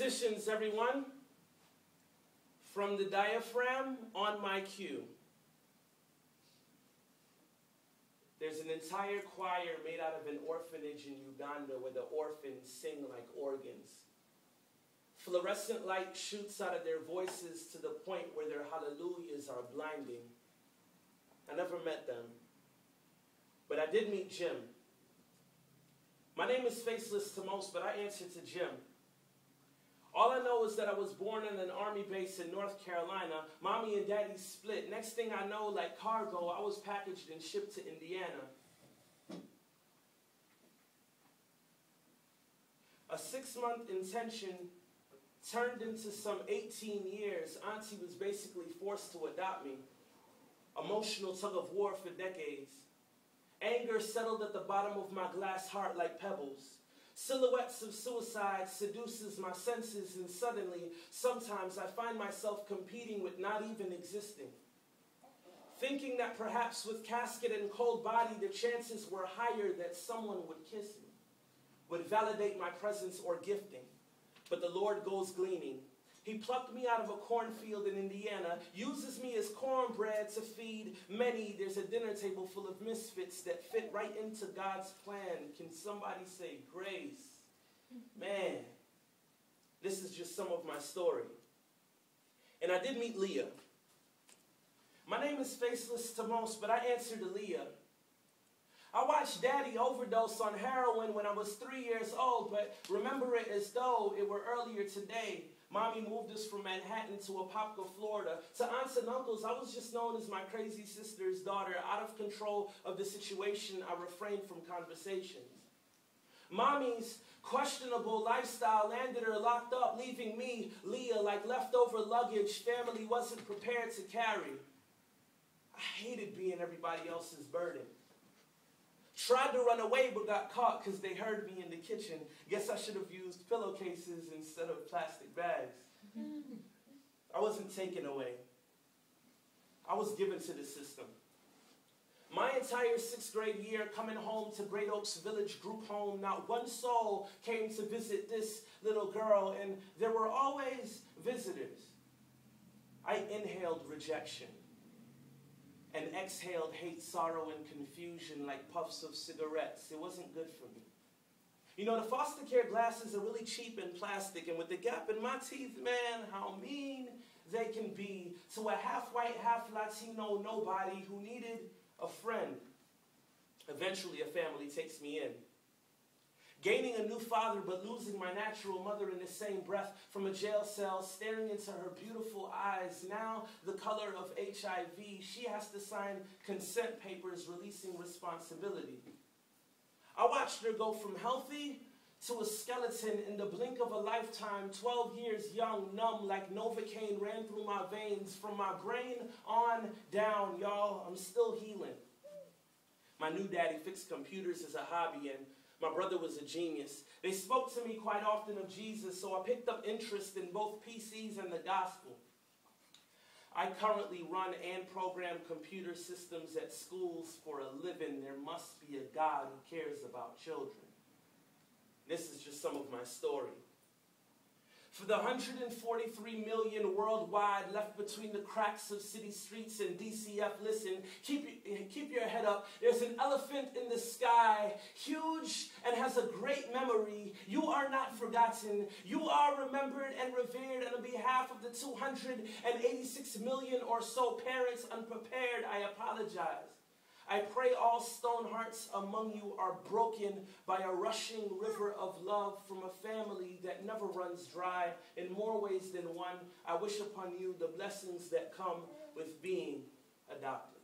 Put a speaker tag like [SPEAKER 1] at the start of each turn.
[SPEAKER 1] Positions, everyone. From the diaphragm on my cue. There's an entire choir made out of an orphanage in Uganda where the orphans sing like organs. Fluorescent light shoots out of their voices to the point where their hallelujahs are blinding. I never met them, but I did meet Jim. My name is faceless to most, but I answer to Jim. All I know is that I was born in an army base in North Carolina. Mommy and daddy split. Next thing I know, like cargo, I was packaged and shipped to Indiana. A 6-month intention turned into some 18 years. Auntie was basically forced to adopt me. Emotional tug of war for decades. Anger settled at the bottom of my glass heart like pebbles. Silhouettes of suicide seduces my senses, and suddenly, sometimes I find myself competing with not even existing. Thinking that perhaps with casket and cold body, the chances were higher that someone would kiss me, would validate my presence or gifting. But the Lord goes gleaning. He plucked me out of a cornfield in Indiana, uses me as cornbread to feed many. There's a dinner table full of misfits that fit right into God's plan. Can somebody say grace? Man, this is just some of my story. And I did meet Leah. My name is faceless to most, but I answer to Leah. I watched Daddy overdose on heroin when I was 3 years old, but remember it as though it were earlier today. Mommy moved us from Manhattan to Apopka, Florida. To aunts and uncles, I was just known as my crazy sister's daughter. Out of control of the situation, I refrained from conversations. Mommy's questionable lifestyle landed her locked up, leaving me, Leah, like leftover luggage family wasn't prepared to carry. I hated being everybody else's burden. Tried to run away but got caught because they heard me in the kitchen. Guess I should have used pillowcases instead of plastic bags. I wasn't taken away. I was given to the system. My entire 6th grade year coming home to Great Oaks Village group home, not one soul came to visit this little girl, and there were always visitors. I inhaled rejection and exhaled hate, sorrow, and confusion like puffs of cigarettes. It wasn't good for me. You know, the foster care glasses are really cheap in plastic, and with the gap in my teeth, man, how mean they can be to a half-white, half-Latino nobody who needed a friend. Eventually, a family takes me in. Gaining a new father, but losing my natural mother in the same breath from a jail cell, staring into her beautiful eyes, now the color of HIV, she has to sign consent papers releasing responsibility. I watched her go from healthy to a skeleton in the blink of a lifetime, 12 years young, numb, like Novocaine ran through my veins. From my brain on down, y'all, I'm still healing. My new daddy fixed computers as a hobby, and my brother was a genius. They spoke to me quite often of Jesus, so I picked up interest in both PCs and the gospel. I currently run and program computer systems at schools for a living. There must be a God who cares about children. This is just some of my story. For the 143 million worldwide left between the cracks of city streets and DCF, listen, keep your head up. There's an elephant in the sky, huge and has a great memory. You are not forgotten. You are remembered and revered. And on behalf of the 286 million or so parents unprepared, I apologize. I pray all stone hearts among you are broken by a rushing river of love from a family that never runs dry. In more ways than one, I wish upon you the blessings that come with being adopted.